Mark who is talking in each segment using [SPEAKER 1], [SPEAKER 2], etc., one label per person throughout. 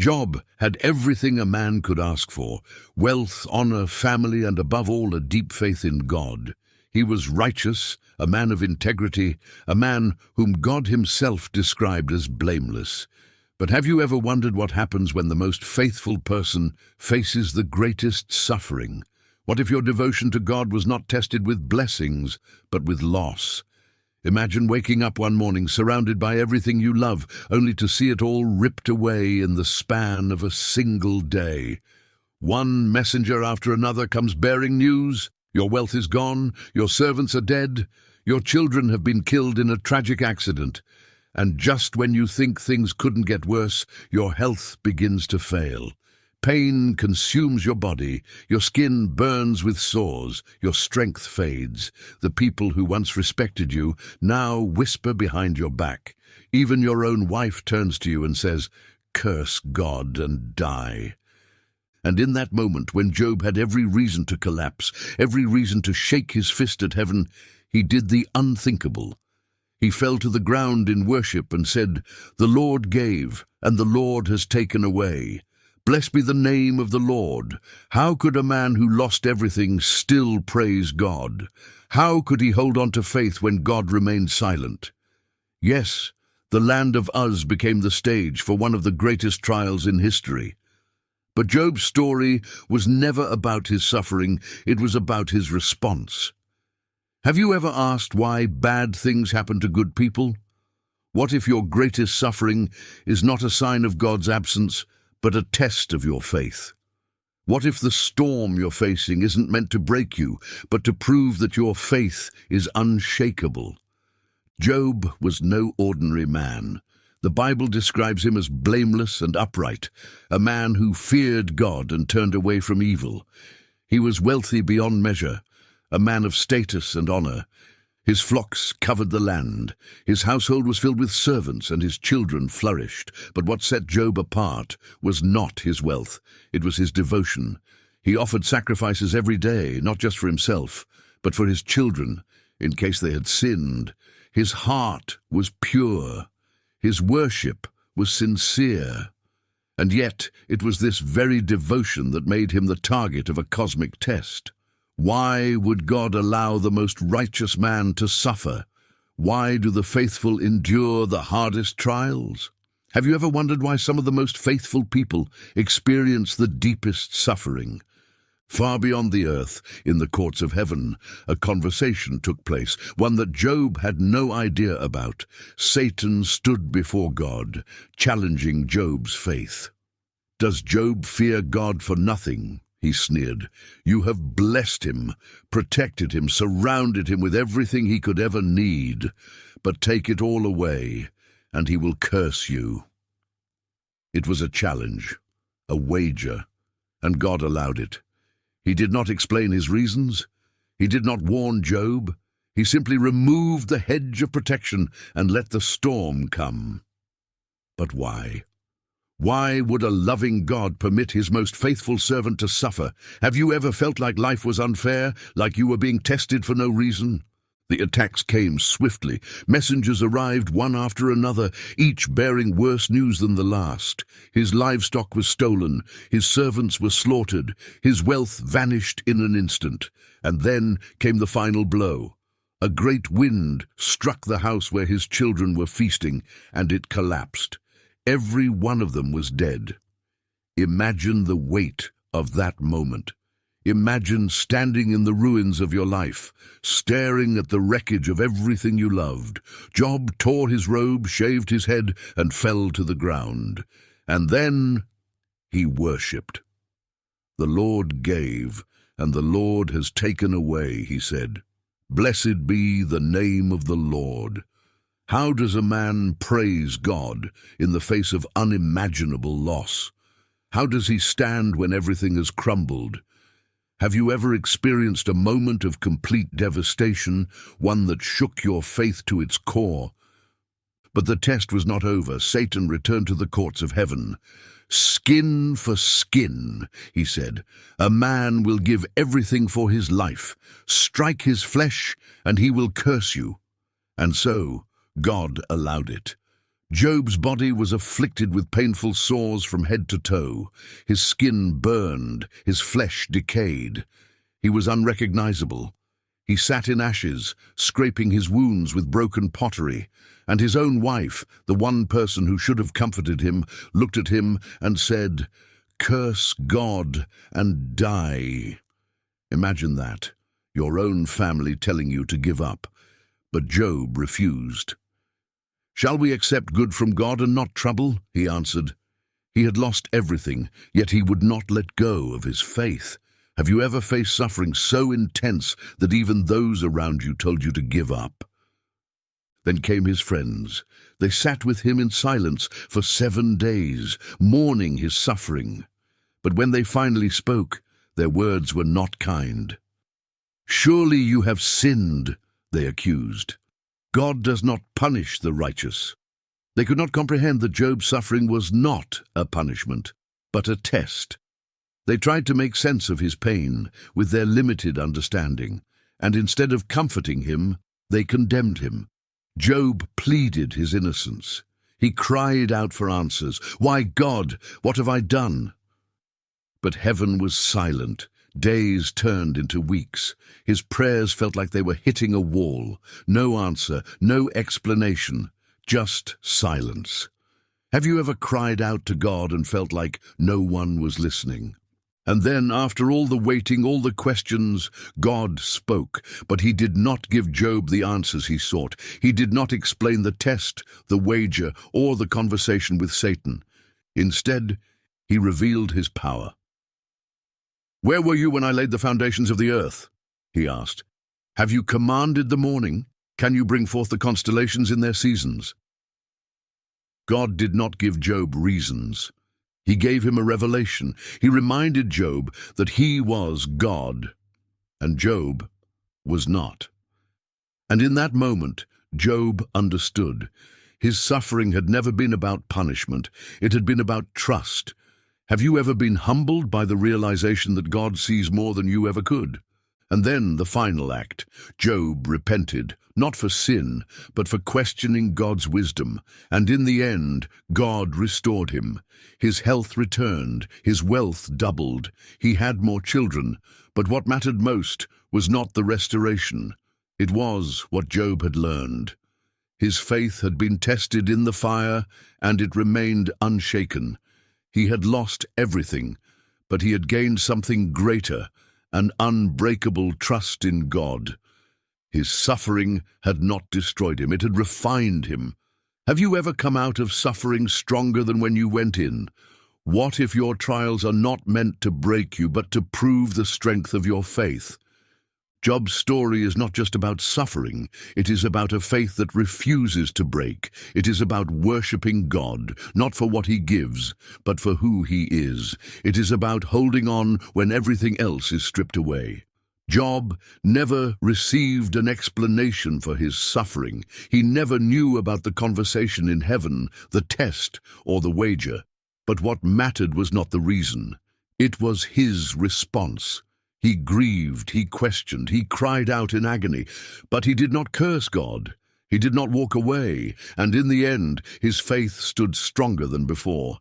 [SPEAKER 1] Job had everything a man could ask for: wealth, honor, family, and above all, a deep faith in God. He was righteous, a man of integrity, a man whom God himself described as blameless. But have you ever wondered what happens when the most faithful person faces the greatest suffering? What if your devotion to God was not tested with blessings, but with loss? Imagine waking up one morning surrounded by everything you love, only to see it all ripped away in the span of a single day. One messenger after another comes bearing news. Your wealth is gone, your servants are dead, your children have been killed in a tragic accident. And just when you think things couldn't get worse, your health begins to fail. Pain consumes your body, your skin burns with sores, your strength fades. The people who once respected you now whisper behind your back. Even your own wife turns to you and says, "Curse God and die." And in that moment, when Job had every reason to collapse, every reason to shake his fist at heaven, he did the unthinkable. He fell to the ground in worship and said, "The Lord gave, and the Lord has taken away. Blessed be the name of the Lord." How could a man who lost everything still praise God? How could he hold on to faith when God remained silent? Yes, the land of Uz became the stage for one of the greatest trials in history. But Job's story was never about his suffering, it was about his response. Have you ever asked why bad things happen to good people? What if your greatest suffering is not a sign of God's absence, but a test of your faith? What if the storm you're facing isn't meant to break you, but to prove that your faith is unshakable? Job was no ordinary man. The Bible describes him as blameless and upright, a man who feared God and turned away from evil. He was wealthy beyond measure, a man of status and honor. His flocks covered the land. His household was filled with servants, and his children flourished. But what set Job apart was not his wealth, it was his devotion. He offered sacrifices every day, not just for himself, but for his children, in case they had sinned. His heart was pure. His worship was sincere. And yet it was this very devotion that made him the target of a cosmic test. Why would God allow the most righteous man to suffer? Why do the faithful endure the hardest trials? Have you ever wondered why some of the most faithful people experience the deepest suffering? Far beyond the earth, in the courts of heaven, a conversation took place, one that Job had no idea about. Satan stood before God, challenging Job's faith. "Does Job fear God for nothing?" he sneered. "You have blessed him, protected him, surrounded him with everything he could ever need. But take it all away, and he will curse you." It was a challenge, a wager, and God allowed it. He did not explain his reasons. He did not warn Job. He simply removed the hedge of protection and let the storm come. But why? Why would a loving God permit his most faithful servant to suffer? Have you ever felt like life was unfair, like you were being tested for no reason? The attacks came swiftly. Messengers arrived one after another, each bearing worse news than the last. His livestock was stolen, his servants were slaughtered, his wealth vanished in an instant. And then came the final blow. A great wind struck the house where his children were feasting, and it collapsed. Every one of them was dead. Imagine the weight of that moment. Imagine standing in the ruins of your life, staring at the wreckage of everything you loved. Job tore his robe, shaved his head, and fell to the ground. And then he worshipped. "The Lord gave, and the Lord has taken away," he said. "Blessed be the name of the Lord." How does a man praise God in the face of unimaginable loss? How does he stand when everything has crumbled? Have you ever experienced a moment of complete devastation, one that shook your faith to its core? But the test was not over. Satan returned to the courts of heaven. "Skin for skin," he said. "A man will give everything for his life. Strike his flesh, and he will curse you." And so God allowed it. Job's body was afflicted with painful sores from head to toe. His skin burned, his flesh decayed. He was unrecognizable. He sat in ashes, scraping his wounds with broken pottery, and his own wife, the one person who should have comforted him, looked at him and said, "Curse God and die." Imagine that, your own family telling you to give up. But Job refused. "Shall we accept good from God and not trouble?" he answered. He had lost everything, yet he would not let go of his faith. Have you ever faced suffering so intense that even those around you told you to give up? Then came his friends. They sat with him in silence for 7 days, mourning his suffering. But when they finally spoke, their words were not kind. "Surely you have sinned," they accused. "God does not punish the righteous." They could not comprehend that Job's suffering was not a punishment, but a test. They tried to make sense of his pain with their limited understanding, and instead of comforting him, they condemned him. Job pleaded his innocence. He cried out for answers. "Why, God, what have I done?" But heaven was silent. Days turned into weeks. His prayers felt like they were hitting a wall. No answer, no explanation, just silence. Have you ever cried out to God and felt like no one was listening? And then, after all the waiting, all the questions, God spoke, but he did not give Job the answers he sought. He did not explain the test, the wager, or the conversation with Satan. Instead, he revealed his power. "Where were you when I laid the foundations of the earth?" he asked. "Have you commanded the morning? Can you bring forth the constellations in their seasons?" God did not give Job reasons. He gave him a revelation. He reminded Job that he was God, and Job was not. And in that moment, Job understood. His suffering had never been about punishment. It had been about trust. Have you ever been humbled by the realization that God sees more than you ever could? And then the final act. Job repented, not for sin, but for questioning God's wisdom. And in the end, God restored him. His health returned, his wealth doubled. He had more children, but what mattered most was not the restoration. It was what Job had learned. His faith had been tested in the fire, and it remained unshaken. He had lost everything, but he had gained something greater, an unbreakable trust in God. His suffering had not destroyed him, it had refined him. Have you ever come out of suffering stronger than when you went in? What if your trials are not meant to break you, but to prove the strength of your faith? Job's story is not just about suffering. It is about a faith that refuses to break. It is about worshiping God, not for what he gives, but for who he is. It is about holding on when everything else is stripped away. Job never received an explanation for his suffering. He never knew about the conversation in heaven, the test, or the wager. But what mattered was not the reason. It was his response. He grieved, he questioned, he cried out in agony, but he did not curse God. He did not walk away, and in the end, his faith stood stronger than before.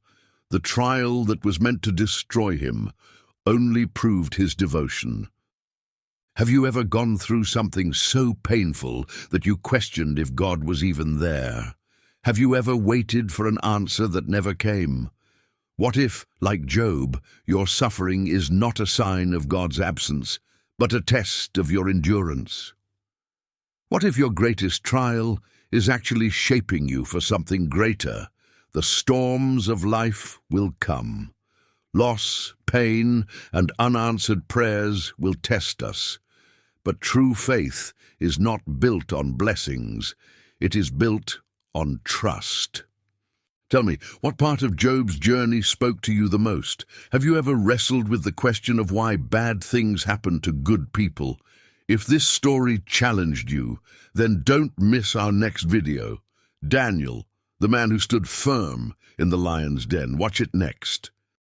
[SPEAKER 1] The trial that was meant to destroy him only proved his devotion. Have you ever gone through something so painful that you questioned if God was even there? Have you ever waited for an answer that never came? What if, like Job, your suffering is not a sign of God's absence, but a test of your endurance? What if your greatest trial is actually shaping you for something greater? The storms of life will come. Loss, pain, and unanswered prayers will test us. But true faith is not built on blessings. It is built on trust. Tell me, what part of Job's journey spoke to you the most? Have you ever wrestled with the question of why bad things happen to good people? If this story challenged you, then don't miss our next video. Daniel, the man who stood firm in the lion's den. Watch it next.